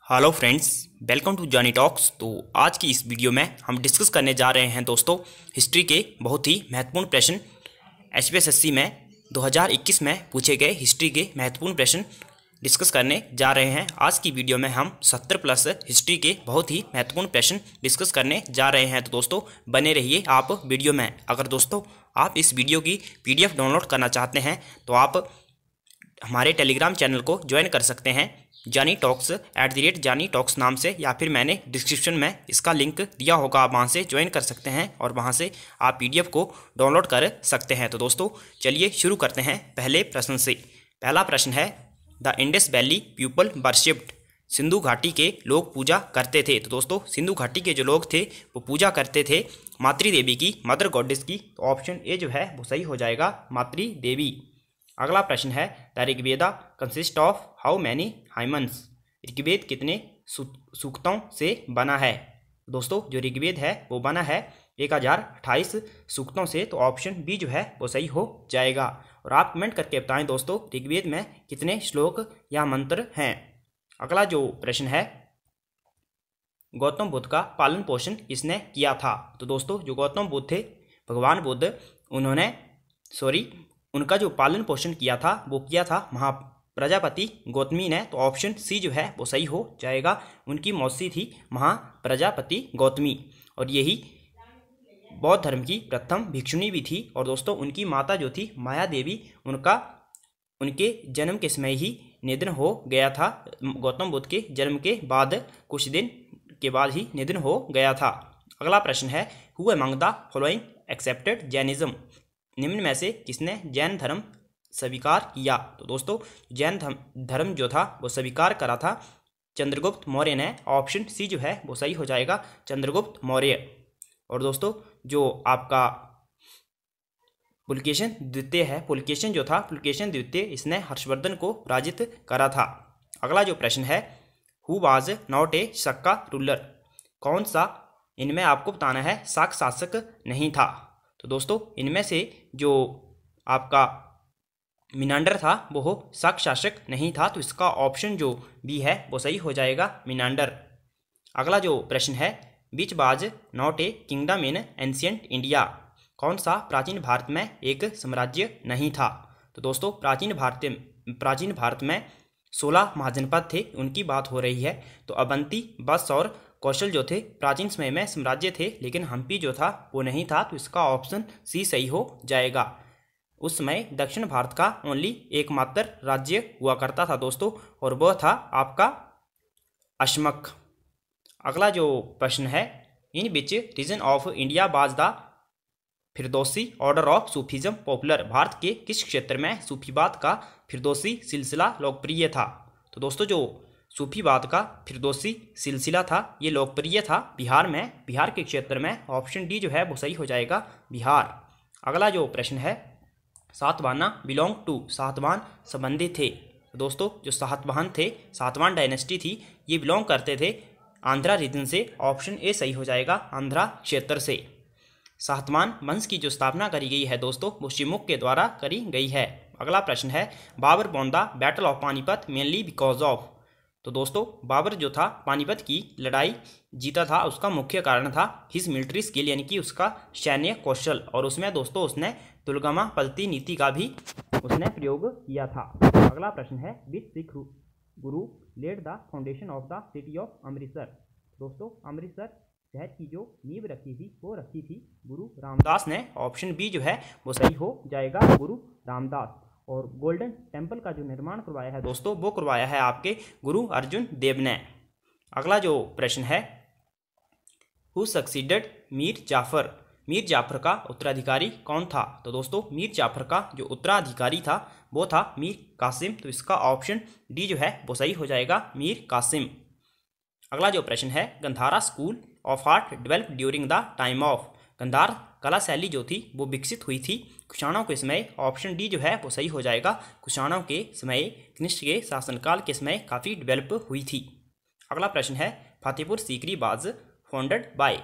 Hello friends, welcome to Johnny talks. तो आज की इस वीडियो में हम डिस्कस करने जा रहे हैं दोस्तों हिस्ट्री के बहुत ही महत्वपूर्ण प्रश्न। एचपीएसएससी में 2021 में पूछे गए हिस्ट्री के महत्वपूर्ण प्रश्न डिस्कस करने जा रहे हैं। आज की वीडियो में हम 70 प्लस हिस्ट्री के बहुत ही महत्वपूर्ण प्रश्न डिस्कस करने जा रहे हैं। तो दोस्तों बने रहिए आप वीडियो में। अगर दोस्तों आप इस वीडियो की PDF डाउनलोड करना चाहते हैं तो आप हमारे टेलीग्राम चैनल को ज्वाइन कर सकते हैं, जानी टॉक्स @जानी टॉक्स नाम से, या फिर मैंने डिस्क्रिप्शन में इसका लिंक दिया होगा, आप वहाँ से ज्वाइन कर सकते हैं और वहाँ से आप PDF को डाउनलोड कर सकते हैं। तो दोस्तों चलिए शुरू करते हैं पहले प्रश्न से। पहला प्रश्न है, the Indus valley people worshipped, Sindhu घाटी के लोग पूजा करते थे। तो दोस्तों सिंधु घाटी के जो लोग थे वो पूजा करते थे मातृ देवी की, मदर गॉडेस की। तो ऑप्शन ए जो है वो सही हो जाएगा, मातृ देवी। अगला प्रश्न है, the Rigveda consist of how many hymns, Rigveda कितने सूक्तों से बना है। दोस्तों जो ऋग्वेद है वो बना है 1028 सूक्तों से। तो ऑप्शन बी जो है वो सही हो जाएगा। और आप कमेंट करके बताएं दोस्तों ऋग्वेद में कितने श्लोक या मंत्र हैं। अगला जो प्रश्न है, गौतम बुद्ध का पालन पोषण किसने किया था। तो दोस्तों जो गौतम बुद्ध थे, भगवान बुद्ध, उनका जो पालन पोषण किया था वो किया था महाप्रजापति गौतमी ने। तो ऑप्शन सी जो है वो सही हो जाएगा। उनकी मौसी थी महाप्रजापति गौतमी और यही बौद्ध धर्म की प्रथम भिक्षुणी भी थी। और दोस्तों उनकी माता जो थी माया देवी, उनके जन्म के समय ही निधन हो गया था। गौतम बुद्ध के जन्म के बाद कुछ दिन के बाद ही निधन हो गया था। अगला प्रश्न है, who among the following accepted Jainism, निम्न में से किसने जैन धर्म स्वीकार किया। तो दोस्तों जैन धर्म जो था वो स्वीकार करा था चंद्रगुप्त मौर्य ने। ऑप्शन सी जो है वो सही हो जाएगा, चंद्रगुप्त मौर्य। और दोस्तों जो आपका पुलकेशिन द्वितीय है, पुलकेशिन जो था, पुलकेशिन द्वितीय, इसने हर्षवर्धन को पराजित करा था। अगला जो प्रश्न है, who was not a Sakka ruler, कौन सा इनमें आपको बताना है शाक शासक नहीं था। तो दोस्तों इनमें से जो आपका मिनांडर था वो शाक शासक नहीं था। तो इसका ऑप्शन जो बी है वो सही हो जाएगा, मिनांडर। अगला जो प्रश्न है, which was not a kingdom in ancient India, कौन सा प्राचीन भारत में एक साम्राज्य नहीं था। तो दोस्तों प्राचीन भारत में 16 महाजनपद थे, उनकी बात हो रही है। तो अवंती, बस और कौशल जो थे प्राचीन समय में साम्राज्य थे, लेकिन हम्पी जो था वो नहीं था। तो इसका ऑप्शन सी सही हो जाएगा। उस समय दक्षिण भारत का ओनली एकमात्र राज्य हुआ करता था दोस्तों, और वह था आपका अशमक। अगला जो प्रश्न है, in which region of India was the Firdausi order of Sufism popular, Bharat के किस क्षेत्र में सूफीवाद का फिरदौसी सिलसिला लोकप्रिय था। तो दोस्तों जो सूफीवाद का फिरदौसी सिलसिला था ये लोकप्रिय था बिहार में, बिहार के क्षेत्र में। ऑप्शन डी जो है वो सही हो जाएगा, बिहार। अगला जो प्रश्न है, सातवाहना बिलोंग टू, सातवाहन संबंधी थे। दोस्तों जो सातवाहन थे, सातवाहन डायनेस्टी थी, ये बिलोंग करते थे आंध्रा रीजन से। ऑप्शन ए सही हो जाएगा, आंध्रा क्षेत्र से। सातवाहन वंश की जो स्थापना करी गई है दोस्तों वो शिवमुख के द्वारा करी गई है। अगला प्रश्न है, Babur won the battle of Panipat mainly because of. तो दोस्तों बाबर जो था पानीपत की लड़ाई जीता था, उसका मुख्य कारण था हिज मिलिट्री स्किल, यानी कि उसका सैन्य कौशल। और उसमें दोस्तों उसने तुलगमा पलती नीति का भी उसने प्रयोग किया था। अगला प्रश्न है, which Sikh guru laid the foundation of the city of Amritsar. दोस्तों अमृतसर शहर की जो नींव रखी थी वो रखी थी गुरु रामदास ने। ऑप्शन बी जो है वो सही हो जाएगा, गुरु रामदास। और गोल्डन टेम्पल का जो निर्माण करवाया है दोस्तों वो करवाया है आपके गुरु अर्जुन देव ने। अगला जो प्रश्न है, हु सक्सीडेड मीर जाफर, मीर जाफर का उत्तराधिकारी कौन था। तो दोस्तों मीर जाफर का जो उत्तराधिकारी था वो था मीर कासिम। तो इसका ऑप्शन डी जो है वो सही हो जाएगा, मीर कासिम। अगला जो प्रश्न है, Gandhara school of art develop during the time of, Gandhara कला शैली जो थी वो विकसित हुई थी कुषाणों के समय। ऑप्शन डी जो है वो सही हो जाएगा, कुषाणों के समय, कनिष्क के शासनकाल के समय काफ़ी डेवलप हुई थी। अगला प्रश्न है, Fatehpur Sikri was founded by,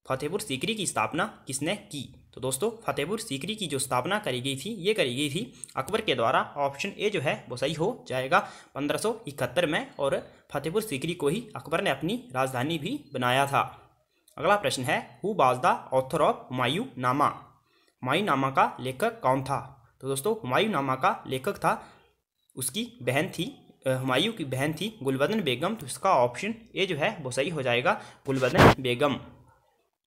Fatehpur Sikri की स्थापना किसने की। तो दोस्तों फतेहपुर सीकरी की जो स्थापना करी गई थी ये करी गई थी अकबर के द्वारा। ऑप्शन ए जो है वो सही हो जाएगा 1571 में, और फतेहपुर सीकरी को ही अकबर ने अपनी राजधानी भी बनाया था। अगला प्रश्न है who was the author of Humayun नामा। हुमायूं नामा का लेखक कौन था। तो दोस्तों हुमायूं नामा का लेखक था, उसकी बहन थी, हुमायूं की बहन थी गुलबदन बेगम। तो इसका ऑप्शन ए जो है वो सही हो जाएगा गुलबदन बेगम।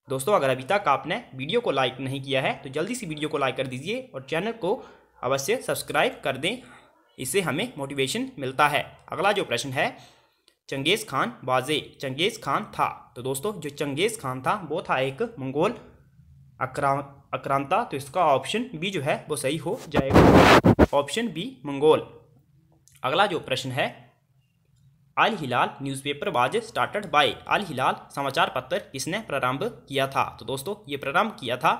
दोस्तों अगर अभी तक आपने वीडियो को लाइक नहीं किया है तो जल्दी से वीडियो को लाइक कर दीजिए और चैनल को अवश्य सब्सक्राइब कर दें, इससे हमें मोटिवेशन मिलता है। अगला जो प्रश्न है चंगेज़ खान वाजे चंगेज़ खान था। तो दोस्तों जो चंगेज़ खान था वो था एक मंगोल आक्रांता। तो इसका ऑप्शन बी जो है वो सही हो जाएगा, ऑप्शन बी मंगोल। अगला जो प्रश्न है अल हिलाल न्यूज़पेपर वाज स्टार्टेड बाय। अल हिलाल समाचार पत्र किसने प्रारंभ किया था। तो दोस्तों ये प्रारंभ किया था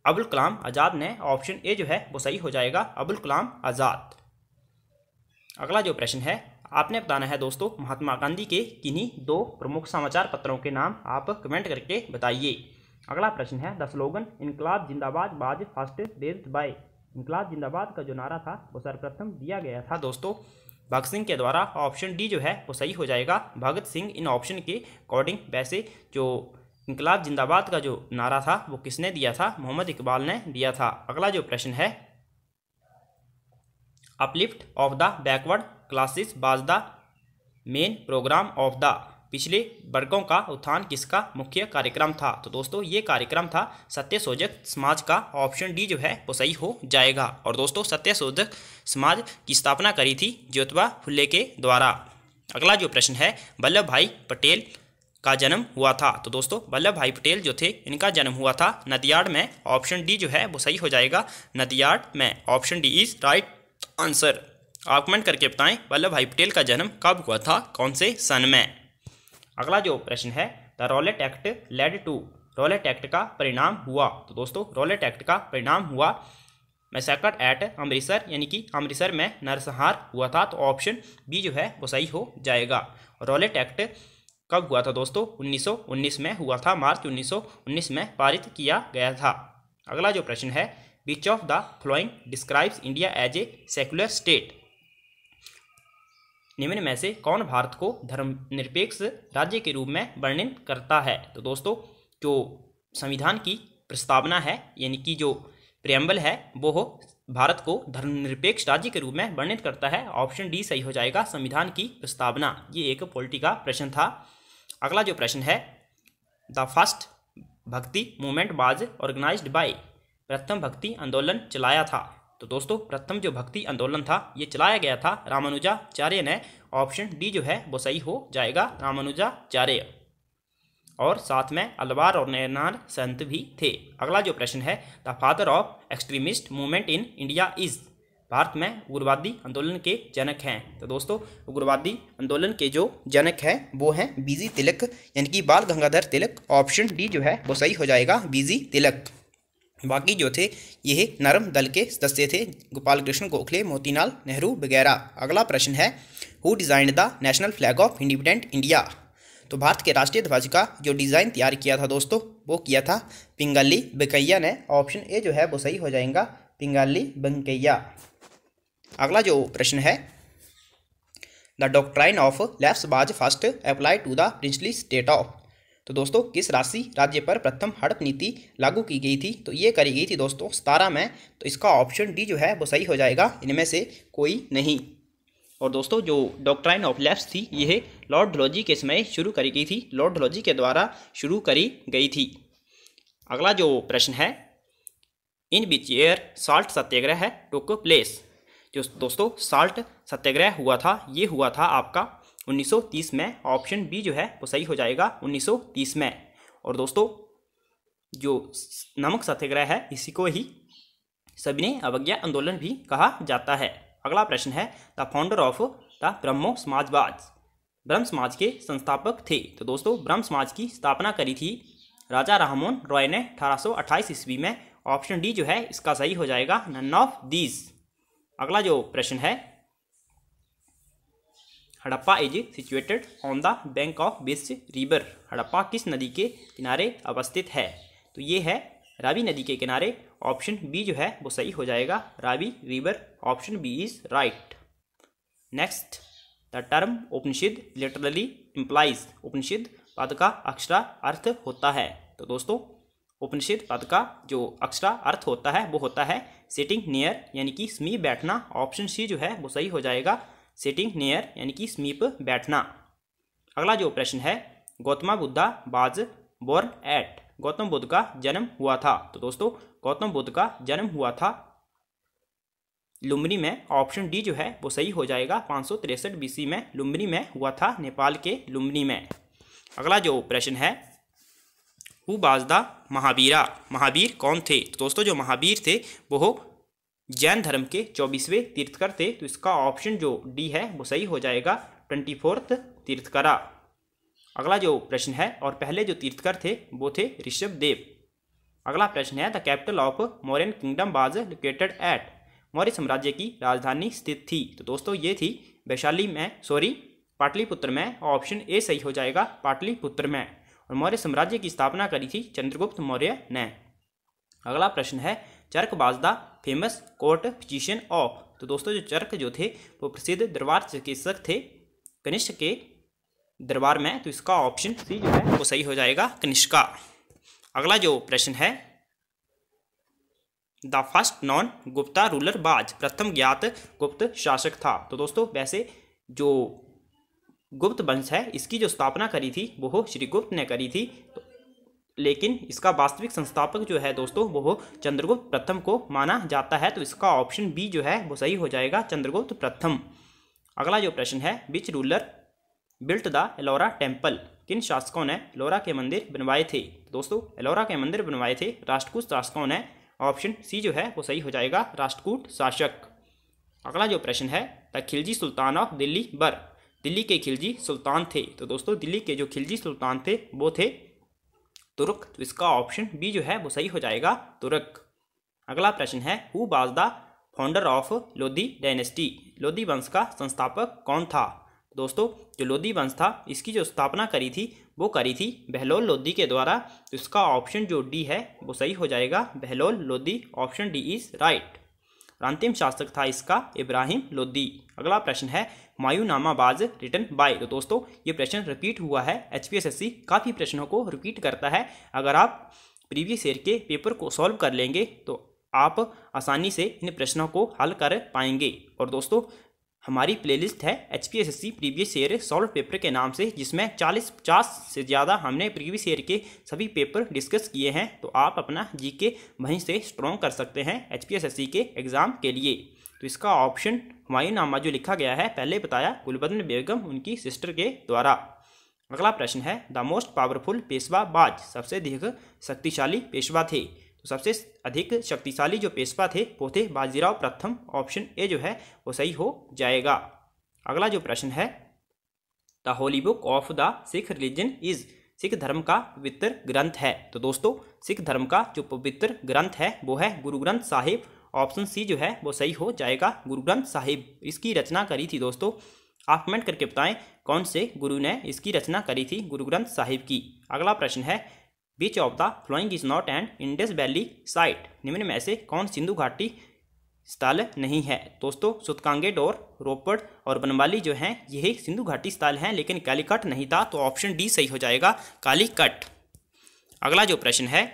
अबुल कलाम आज़ाद ने। ऑप्शन ए जो है वो सही हो जाएगा अबुल कलाम आज़ाद। अगला जो प्रश्न है आपने बताना है दोस्तों महात्मा गांधी के किन्हीं 2 प्रमुख समाचार पत्रों के नाम आप कमेंट करके बताइए। अगला प्रश्न है द स्लोगन इनकलाब जिंदाबाद वाज फर्स्ट रेज्ड बाय। इनकलाब जिंदाबाद का जो नारा था वो सर्वप्रथम दिया गया था दोस्तों भगत सिंह के द्वारा। ऑप्शन डी जो है वो सही हो जाएगा भगत सिंह। इन ऑप्शन के अकॉर्डिंग वैसे जो इनकलाब जिंदाबाद का जो नारा था वो किसने दिया था, मोहम्मद इकबाल ने दिया था। अगला जो प्रश्न है uplift of the backward classes was the main programme of the. पिछले वर्गों का उत्थान किसका मुख्य कार्यक्रम था। तो दोस्तों ये कार्यक्रम था सत्यशोधक समाज का। ऑप्शन डी जो है वो सही हो जाएगा। और दोस्तों सत्यशोधक समाज की स्थापना करी थी ज्योतिबा फुले के द्वारा। अगला जो प्रश्न है वल्लभ भाई पटेल का जन्म हुआ था। तो दोस्तों वल्लभ भाई पटेल जो थे इनका जन्म हुआ था नदियाड में। ऑप्शन डी जो है वो सही हो जाएगा नदियाड में। Option D is right answer. आप कमेंट करके बताएं वल्लभ भाई पटेल का जन्म कब हुआ था, कौन से सन में। अगला जो प्रश्न है the Rowlatt Act led to. Rowlatt Act का परिणाम हुआ। तो दोस्तों रॉलेट एक्ट का परिणाम हुआ मैसेकर एट अमृतसर, यानी कि अमृतसर में नरसंहार हुआ था। तो ऑप्शन बी जो है वो सही हो जाएगा। रॉलेट एक्ट कब हुआ था दोस्तों 1919 में हुआ था, मार्च 1919 में पारित किया गया था। अगला जो प्रश्न है which of the following describes India as a secular state. निम्न में से कौन भारत को धर्मनिरपेक्ष राज्य के रूप में वर्णन करता है। तो दोस्तों जो संविधान की प्रस्तावना है यानी कि जो प्रियम्बल है वो भारत को धर्मनिरपेक्ष राज्य के रूप में वर्णित करता है। ऑप्शन डी सही हो जाएगा संविधान की प्रस्तावना। ये एक पॉलिटी का प्रश्न था। अगला जो प्रश्न है द फर्स्ट भक्ति मूवमेंट वाज ऑर्गेनाइज्ड बाय। प्रथम भक्ति आंदोलन चलाया था। तो दोस्तों प्रथम जो भक्ति आंदोलन था ये चलाया गया था रामानुजाचार्य ने। ऑप्शन डी जो है वो सही हो जाएगा रामानुजाचार्य। और साथ में अलवार और नयनार संत भी थे। अगला जो प्रश्न है the father of extremist movement in India is. Bharat में उग्रवादी आंदोलन के जनक हैं। तो दोस्तों उग्रवादी आंदोलन के जो जनक हैं वो हैं बीजी तिलक, यानी कि बाल गंगाधर तिलक। ऑप्शन डी जो है वो सही हो जाएगा बीजी तिलक। बाकी जो थे ये नरम दल के सदस्य थे, गोपाल कृष्ण गोखले, मोतीलाल नेहरू वगैरह। अगला प्रश्न है who designed the national flag of independent India. तो भारत के राष्ट्रीय ध्वज का जो डिज़ाइन तैयार किया था दोस्तों वो किया था पिंगली वेंकैया ने। ऑप्शन ए जो है वो सही हो जाएगा पिंगली वेंकैया। अगला जो प्रश्न है the doctrine of lapse was first apply to the princely state of. तो दोस्तों किस राशि राज्य पर प्रथम हड़प नीति लागू की गई थी। तो ये करी गई थी दोस्तों 17 में। तो इसका ऑप्शन डी जो है वो सही हो जाएगा, इनमें से कोई नहीं। और दोस्तों जो डॉक्ट्राइन ऑफ लेफ्ट थी यह लॉर्ड डलहौजी के समय शुरू करी गई थी, लॉर्ड डलहौजी के द्वारा शुरू करी गई थी। अगला जो प्रश्न है in which year salt satyagraha took place. जो दोस्तों साल्ट सत्याग्रह हुआ था ये हुआ था आपका 1930 में। ऑप्शन बी जो है वो सही हो जाएगा 1930 में। और दोस्तों जो नमक सत्याग्रह है इसी को ही सविनय अवज्ञा आंदोलन भी कहा जाता है। अगला प्रश्न है द फाउंडर ऑफ द ब्रह्मो समाजवाद। ब्रह्म समाज के संस्थापक थे। तो दोस्तों ब्रह्म समाज की स्थापना करी थी राजा राममोहन रॉय ने 1828 ईस्वी में। ऑप्शन डी जो है इसका सही हो जाएगा नन ऑफ दीज। अगला जो प्रश्न है Harappa is situated on the bank of which river. Harappa किस नदी के किनारे अवस्थित है। तो ये है रावी नदी के किनारे। ऑप्शन बी जो है वो सही हो जाएगा, Ravi river. Option B is right. Next, the term Upanishad literally implies. Upanishad पद का अक्षरा अर्थ होता है। तो दोस्तों उपनिषद पद का जो अक्षरा अर्थ होता है वो होता है सिटिंग नियर, यानी कि समीप बैठना। ऑप्शन सी जो है वो सही हो जाएगा, सिटिंग नियर यानी कि समीप बैठना। अगला जो प्रश्न है, Gautam Buddha was born at. Gautam Buddha का जन्म हुआ था। तो दोस्तों गौतम बुद्ध का जन्म हुआ था लुम्बिनी में। ऑप्शन डी जो है वो सही हो जाएगा, 563 BC में लुम्बिनी में हुआ था, नेपाल के लुम्बिनी में। अगला जो प्रश्न है, who was the Mahavira. Mahavir कौन थे। तो दोस्तों जो महावीर थे वो जैन धर्म के 24वें तीर्थकर थे। तो इसका ऑप्शन जो डी है वो सही हो जाएगा, 24th तीर्थकरा। अगला जो प्रश्न है, और पहले जो तीर्थकर थे वो थे ऋषभ देव। अगला प्रश्न है, the capital of Mauryan kingdom was located at. Maurya साम्राज्य की राजधानी स्थित थी। तो दोस्तों ये थी वैशाली में, पाटलिपुत्र में। ऑप्शन ए सही हो जाएगा, पाटलिपुत्र में। और मौर्य साम्राज्य की स्थापना करी थी चंद्रगुप्त मौर्य ने। अगला प्रश्न है, Charaka was the famous court physician of. तो दोस्तों जो चरक जो थे वो प्रसिद्ध दरबार चिकित्सक थे कनिष्क के दरबार में। तो इसका ऑप्शन सी जो है वो सही हो जाएगा, कनिष्का। अगला जो प्रश्न है, the first non Gupta ruler was. प्रथम ज्ञात गुप्त शासक था। तो दोस्तों वैसे जो गुप्त वंश है इसकी जो स्थापना करी थी वो श्रीगुप्त ने करी थी, लेकिन इसका वास्तविक संस्थापक जो है दोस्तों वो चंद्रगुप्त प्रथम को माना जाता है। तो इसका ऑप्शन बी जो है वो सही हो जाएगा, चंद्रगुप्त प्रथम। अगला जो प्रश्न है, which ruler built the Ellora temple. किन शासकों ने एलोरा के मंदिर बनवाए थे। दोस्तों एलोरा के मंदिर बनवाए थे राष्ट्रकूट शासकों ने। ऑप्शन सी जो है वो सही हो जाएगा, राष्ट्रकूट शासक। अगला जो प्रश्न है, the Khilji sultan of Delhi were. Delhi के खिलजी सुल्तान थे। तो दोस्तों दिल्ली के जो खिलजी सुल्तान थे वो थे तुर्क। तो इसका ऑप्शन बी जो है वो सही हो जाएगा, तुर्क। अगला प्रश्न है, who was the founder of Lodhi dynasty. Lodhi वंश का संस्थापक कौन था। दोस्तों जो लोधी वंश था इसकी जो स्थापना करी थी वो करी थी बहलोल लोधी के द्वारा। तो इसका ऑप्शन जो डी है वो सही हो जाएगा, Bahlol Lodhi. Option D is right. अंतिम शासक था इसका इब्राहिम लोधी। अगला प्रश्न है, हुमायूंनामा वाज रिटन बाय। तो दोस्तों ये प्रश्न रिपीट हुआ है, HPSSC काफ़ी प्रश्नों को रिपीट करता है। अगर आप प्रीवियस ईयर के पेपर को सॉल्व कर लेंगे तो आप आसानी से इन प्रश्नों को हल कर पाएंगे। और दोस्तों हमारी प्लेलिस्ट है HPSSC previous year solve paper के नाम से, जिसमें 50 से ज़्यादा हमने प्रीवियस ईयर के सभी पेपर डिस्कस किए हैं। तो आप अपना जीके वहीं से स्ट्रॉन्ग कर सकते हैं HPSSC के एग्ज़ाम के लिए। तो इसका ऑप्शन हुमायूंनामा जो लिखा गया है, पहले बताया गुलबदन बेगम उनकी सिस्टर के द्वारा। अगला प्रश्न है, the most powerful Peshwa was. सबसे अधिक शक्तिशाली पेशवा थे। तो सबसे अधिक शक्तिशाली जो पेशवा थे वो थे बाजीराव प्रथम। ऑप्शन ए जो है वो सही हो जाएगा। अगला जो प्रश्न है, the Holi book of the Sikh religion is. Sikh धर्म का पवित्र ग्रंथ है। तो दोस्तों सिख धर्म का जो पवित्र ग्रंथ है वो है गुरु ग्रंथ साहिब। ऑप्शन सी जो है वो सही हो जाएगा, गुरु ग्रंथ साहिब। इसकी रचना करी थी दोस्तों, आप कमेंट करके बताएं कौन से गुरु ने इसकी रचना करी थी गुरु ग्रंथ साहिब की। अगला प्रश्न है, which of the following is not and Indus valley site. निम्न में से कौन सिंधु घाटी स्थल नहीं है। दोस्तों सुतकांगेट और रोपड़ और बनवाली जो हैं यही सिंधु घाटी स्थल हैं, लेकिन कालीकट नहीं था। तो ऑप्शन डी सही हो जाएगा, कालीकट। अगला जो प्रश्न है,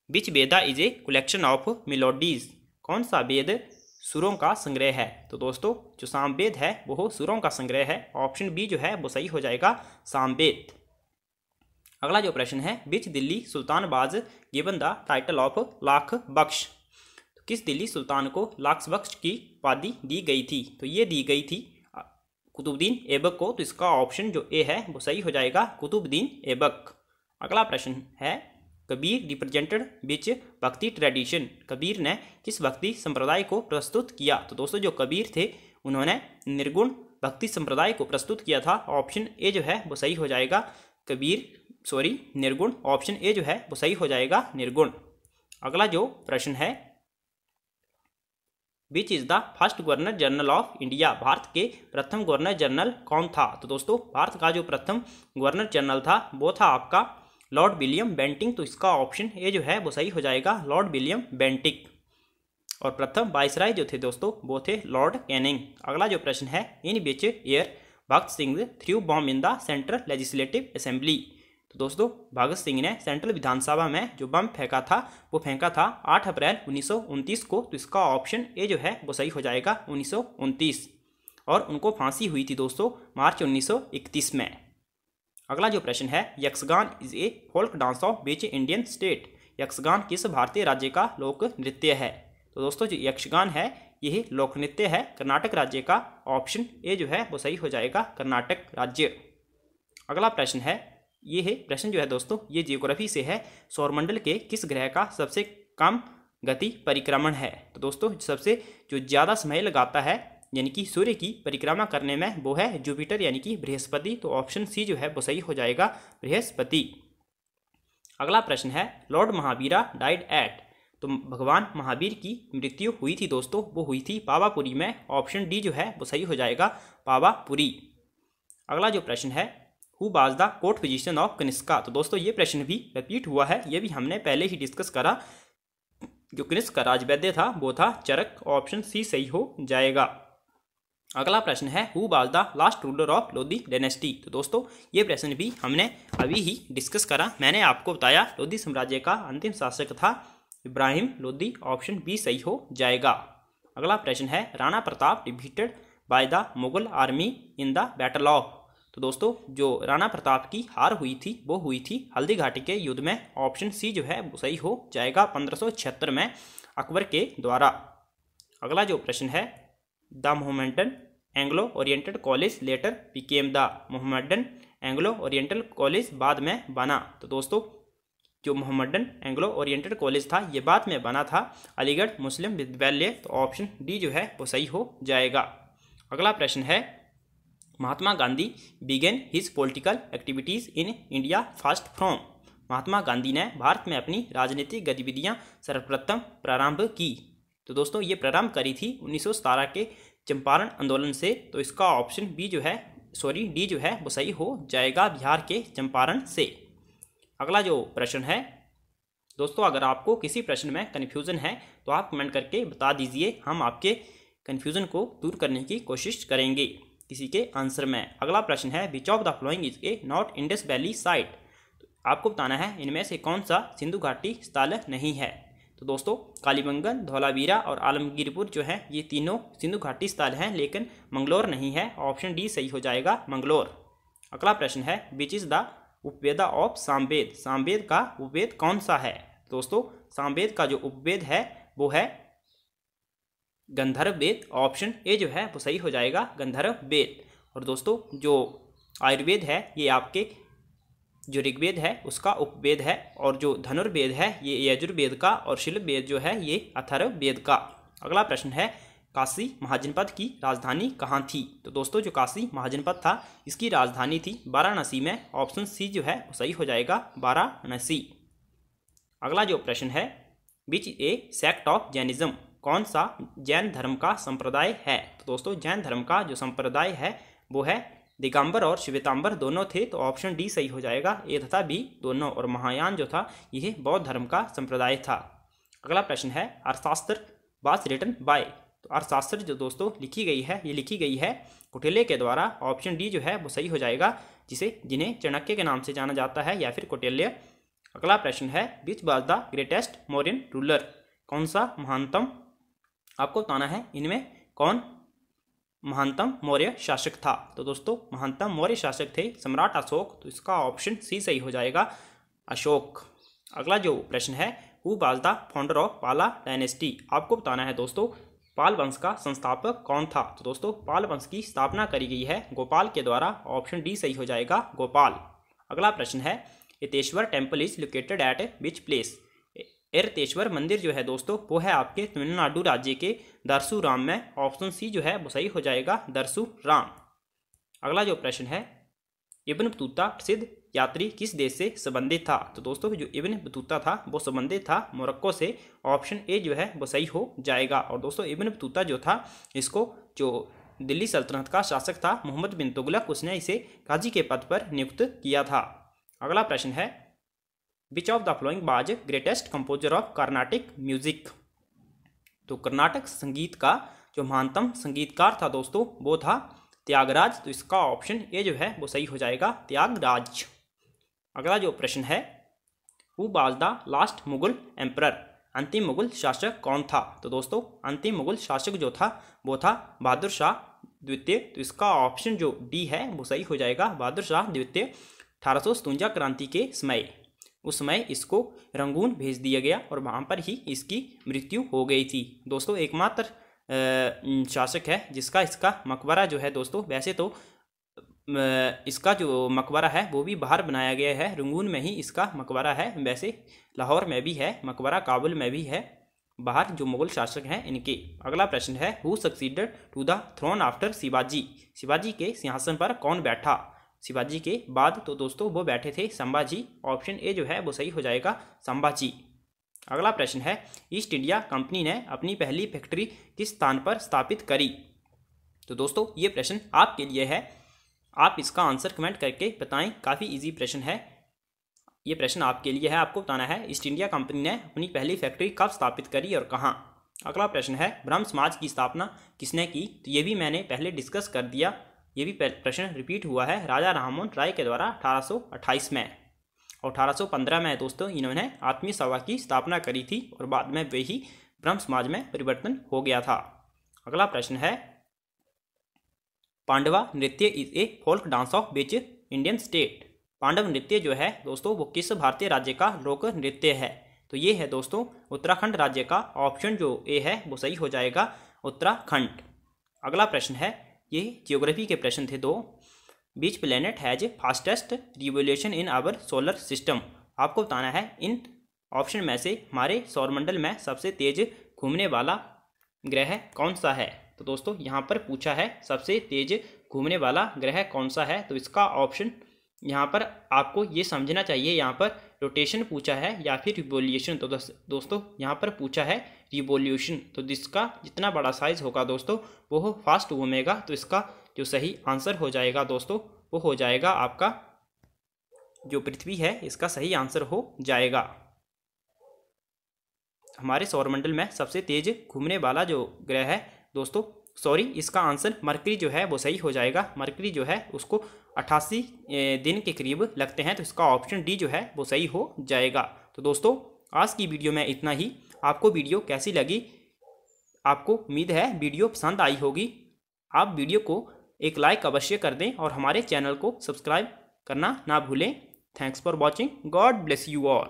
which Veda is a collection of melodies. कौन सा वेद सुरों का संग्रह है। तो दोस्तों जो सामवेद है वो सुरों का संग्रह है। ऑप्शन बी जो है वो सही हो जाएगा, सामवेद। अगला जो प्रश्न है, which Delhi sultan was given the title of lakh Bakhsh. तो किस दिल्ली सुल्तान को लाख बख्श की उपाधि दी गई थी। तो ये दी गई थी कुतुबुद्दीन ऐबक को। तो इसका ऑप्शन जो ए है वो सही हो जाएगा, कुतुबुद्दीन ऐबक। अगला प्रश्न है, कबीर रिप्रेजेंटेड विच भक्ति ट्रेडिशन। कबीर ने किस भक्ति संप्रदाय को प्रस्तुत किया। तो दोस्तों जो कबीर थे उन्होंने निर्गुण भक्ति संप्रदाय को प्रस्तुत किया था। ऑप्शन ए जो है वो सही हो जाएगा, निर्गुण। ऑप्शन ए जो है वो सही हो जाएगा, निर्गुण। अगला जो प्रश्न है, which is the first governor general of India. Bharat के प्रथम गवर्नर जनरल कौन था। तो दोस्तों भारत का जो प्रथम गवर्नर जनरल था वो था आपका लॉर्ड विलियम बेंटिंक, तो इसका ऑप्शन ए जो है वो सही हो जाएगा, लॉर्ड विलियम बेंटिक। और प्रथम वाइसराय जो थे दोस्तों वो थे लॉर्ड कैनिंग। अगला जो प्रश्न है, in which year Bhagat Singh threw bomb in the central legislative assembly, तो दोस्तों भगत सिंह ने सेंट्रल विधानसभा में जो बम फेंका था वो फेंका था 8 अप्रैल 1929 को, तो इसका ऑप्शन ए जो है वो सही हो जाएगा 1929। और उनको फांसी हुई थी दोस्तों मार्च 1931 में। अगला जो प्रश्न है, Yakshagana is a folk dance of which Indian state, Yakshagana किस भारतीय राज्य का लोक नृत्य है, तो दोस्तों जो यक्षगान है यही लोक नृत्य है कर्नाटक राज्य का, ऑप्शन ए जो है वो सही हो जाएगा कर्नाटक राज्य। अगला प्रश्न है, ये है प्रश्न जो है दोस्तों ये जियोग्राफी से है, सौरमंडल के किस ग्रह का सबसे कम गति परिक्रमण है, तो दोस्तों सबसे जो ज़्यादा समय लगाता है यानी कि सूर्य की परिक्रमा करने में वो है जुपिटर यानी कि बृहस्पति, तो ऑप्शन सी जो है वो सही हो जाएगा बृहस्पति। अगला प्रश्न है, लॉर्ड महावीरा डाइड एट, तो भगवान महावीर की मृत्यु हुई थी दोस्तों वो हुई थी पावापुरी में, ऑप्शन डी जो है वो सही हो जाएगा पावापुरी। अगला जो प्रश्न है, who was the court physician of Kanishka, तो दोस्तों ये प्रश्न भी रिपीट हुआ है, ये भी हमने पहले ही डिस्कस करा। जो कनिष्क का राजवैद्य था वो था चरक, ऑप्शन सी सही हो जाएगा। अगला प्रश्न है, who was the last ruler of Lodhi dynasty, तो दोस्तों ये प्रश्न भी हमने अभी ही डिस्कस करा। मैंने आपको बताया लोधी साम्राज्य का अंतिम शासक था इब्राहिम लोधी, ऑप्शन बी सही हो जाएगा। अगला प्रश्न है, Rana Pratap defeated by the Mughal army in the battle of, तो दोस्तों जो राणा प्रताप की हार हुई थी वो हुई थी हल्दी घाटी के युद्ध में, ऑप्शन सी जो है वो सही हो जाएगा 1576 में अकबर के द्वारा। अगला जो प्रश्न है, the Mohammedan Anglo oriented college letter became the, Mohammedan Anglo oriental college बाद में बना, तो दोस्तों जो मोहम्मदन एंग्लो ओरिएंटेड कॉलेज था ये बाद में बना था अलीगढ़ मुस्लिम विश्वविद्यालय, तो ऑप्शन डी जो है वो सही हो जाएगा। अगला प्रश्न है, Mahatma Gandhi began his political activities in India first from, Mahatma Gandhi ने भारत में अपनी राजनीतिक गतिविधियां सर्वप्रथम प्रारंभ की, तो दोस्तों ये प्रारंभ करी थी 1917 के चंपारण आंदोलन से, तो इसका ऑप्शन बी जो है डी जो है वो सही हो जाएगा बिहार के चंपारण से। अगला जो प्रश्न है दोस्तों, अगर आपको किसी प्रश्न में कन्फ्यूज़न है तो आप कमेंट करके बता दीजिए, हम आपके कन्फ्यूज़न को दूर करने की कोशिश करेंगे किसी के आंसर में। अगला प्रश्न है, which of the following is a not Indus valley site, आपको बताना है इनमें से कौन सा सिंधु घाटी स्थल नहीं है, तो दोस्तों कालीबंगन, धौलावीरा और आलमगीरपुर जो है ये तीनों सिंधु घाटी स्थल हैं, लेकिन मंगलोर नहीं है, ऑप्शन डी सही हो जाएगा मंगलोर। अगला प्रश्न है, which is the Upaveda of Samaveda, Samaveda का उपवेद कौन सा है, दोस्तों सामवेद का जो उपवेद है वो है गंधर्व वेद, ऑप्शन ए जो है वो सही हो जाएगा गंधर्व वेद। और दोस्तों जो आयुर्वेद है ये आपके जो ऋग्वेद है उसका उपवेद है, और जो धनुर्वेद है ये यजुर्वेद का, और शिल्पवेद जो है ये अथर्ववेद का। अगला प्रश्न है, काशी महाजनपद की राजधानी कहाँ थी, तो दोस्तों जो काशी महाजनपद था इसकी राजधानी थी वाराणसी में, ऑप्शन सी जो है वो सही हो जाएगा वाराणसी। अगला जो प्रश्न है, विच ए सेक्ट ऑफ जैनिज्म, कौन सा जैन धर्म का संप्रदाय है, तो दोस्तों जैन धर्म का जो संप्रदाय है वो है दिगंबर और श्वेतांबर दोनों थे, तो ऑप्शन डी सही हो जाएगा, ए तथा बी दोनों, और महायान जो था यह बौद्ध धर्म का संप्रदाय था। अगला प्रश्न है, अर्थशास्त्र वाज रिटन बाय, तो अर्थशास्त्र जो दोस्तों लिखी गई है ये लिखी गई है कौटिल्य के द्वारा, ऑप्शन डी जो है वो सही हो जाएगा, जिन्हें चाणक्य के नाम से जाना जाता है या फिर कौटिल्य। अगला प्रश्न है, which was the greatest Mauryan ruler, कौन सा महानतम, आपको बताना है इनमें कौन महानतम मौर्य शासक था, तो दोस्तों महानतम मौर्य शासक थे सम्राट अशोक, तो इसका ऑप्शन सी सही हो जाएगा अशोक। अगला जो प्रश्न है, who was the founder of पाला डायनेस्टी, आपको बताना है दोस्तों पाल वंश का संस्थापक कौन था, तो दोस्तों पाल वंश की स्थापना करी गई है गोपाल के द्वारा, ऑप्शन डी सही हो जाएगा गोपाल। अगला प्रश्न है, Eteshwar temple is located at which place, Erteshwar मंदिर जो है दोस्तों वो है आपके तमिलनाडु राज्य के दरसुराम में, ऑप्शन सी जो है वो सही हो जाएगा दरसुराम। अगला जो प्रश्न है, इब्न बतूता प्रसिद्ध यात्री किस देश से संबंधित था, तो दोस्तों जो इब्न बतूता था वो संबंधित था मोरक्को से, ऑप्शन ए जो है वो सही हो जाएगा। और दोस्तों इब्न बतूता जो था इसको जो दिल्ली सल्तनत का शासक था मोहम्मद बिन तुगलक उसने इसे काजी के पद पर नियुक्त किया था। अगला प्रश्न है, which of the following was greatest composer of Carnatic music. तो कर्नाटक संगीत का जो महानतम संगीतकार था दोस्तों वो था त्यागराज। तो इसका ऑप्शन ए जो है वो सही हो जाएगा, त्यागराज। अगला जो प्रश्न है, who was the last Mughal emperor. अंतिम मुगल शासक कौन था। तो दोस्तों अंतिम मुगल शासक जो था वो था बहादुर शाह द्वितीय। तो इसका ऑप्शन जो डी है वो सही हो जाएगा, बहादुर शाह द्वितीय। 1857 क्रांति के समय, उस समय इसको रंगून भेज दिया गया और वहाँ पर ही इसकी मृत्यु हो गई थी। दोस्तों एकमात्र शासक है जिसका इसका मकबरा जो है दोस्तों, वैसे तो इसका जो मकबरा है वो भी बाहर बनाया गया है, रंगून में ही इसका मकबरा है। वैसे लाहौर में भी है मकबरा, काबुल में भी है, बाहर जो मुगल शासक हैं इनके। अगला प्रश्न है, who succeeded to the throne after Shivaji. Shivaji के सिंहासन पर कौन बैठा शिवाजी के बाद। तो दोस्तों वो बैठे थे संभाजी। ऑप्शन ए जो है वो सही हो जाएगा, संभाजी। अगला प्रश्न है, ईस्ट इंडिया कंपनी ने अपनी पहली फैक्ट्री किस स्थान पर स्थापित करी। तो दोस्तों ये प्रश्न आपके लिए है, आप इसका आंसर कमेंट करके बताएं। काफ़ी इजी प्रश्न है, ये प्रश्न आपके लिए है, आपको बताना है ईस्ट इंडिया कंपनी ने अपनी पहली फैक्ट्री कब स्थापित करी और कहाँ। अगला प्रश्न है, ब्रह्म समाज की स्थापना किसने की। तो ये भी मैंने पहले डिस्कस कर दिया, ये भी प्रश्न रिपीट हुआ है, राजा राममोहन राय के द्वारा 1828 में। और 1815 में दोस्तों इन्होंने आत्मीय सभा की स्थापना करी थी और बाद में वही ब्रह्म समाज में परिवर्तन हो गया था। अगला प्रश्न है, Pandava nritya is a folk dance of which Indian state. Pandava nritya जो है दोस्तों वो किस भारतीय राज्य का लोक नृत्य है। तो ये है दोस्तों उत्तराखंड राज्य का। ऑप्शन जो ए है वो सही हो जाएगा, उत्तराखंड। अगला प्रश्न है, ये जियोग्राफी के प्रश्न थे दो। Which planet has fastest revolution in our solar system. आपको बताना है इन ऑप्शन में से हमारे सौरमंडल में सबसे तेज घूमने वाला ग्रह कौन सा है। तो दोस्तों यहाँ पर पूछा है सबसे तेज घूमने वाला ग्रह कौन सा है। तो इसका ऑप्शन यहाँ पर आपको ये समझना चाहिए, यहाँ पर रोटेशन पूछा है या फिर रिवोल्यूशन। तो दोस्तों यहाँ पर पूछा है रिवोल्यूशन। तो जिसका जितना बड़ा साइज होगा दोस्तों वो फास्ट घूमेगा। तो इसका जो सही आंसर हो जाएगा दोस्तों वो हो जाएगा आपका जो पृथ्वी है, इसका सही आंसर हो जाएगा। हमारे सौरमंडल में सबसे तेज घूमने वाला जो ग्रह है दोस्तों, सॉरी इसका आंसर मरकरी जो है वो सही हो जाएगा। मरकरी जो है उसको 88 दिन के करीब लगते हैं। तो इसका ऑप्शन डी जो है वो सही हो जाएगा। तो दोस्तों आज की वीडियो में इतना ही। आपको वीडियो कैसी लगी, आपको उम्मीद है वीडियो पसंद आई होगी। आप वीडियो को एक लाइक अवश्य कर दें और हमारे चैनल को सब्सक्राइब करना ना भूलें। Thanks for watching, God bless you all.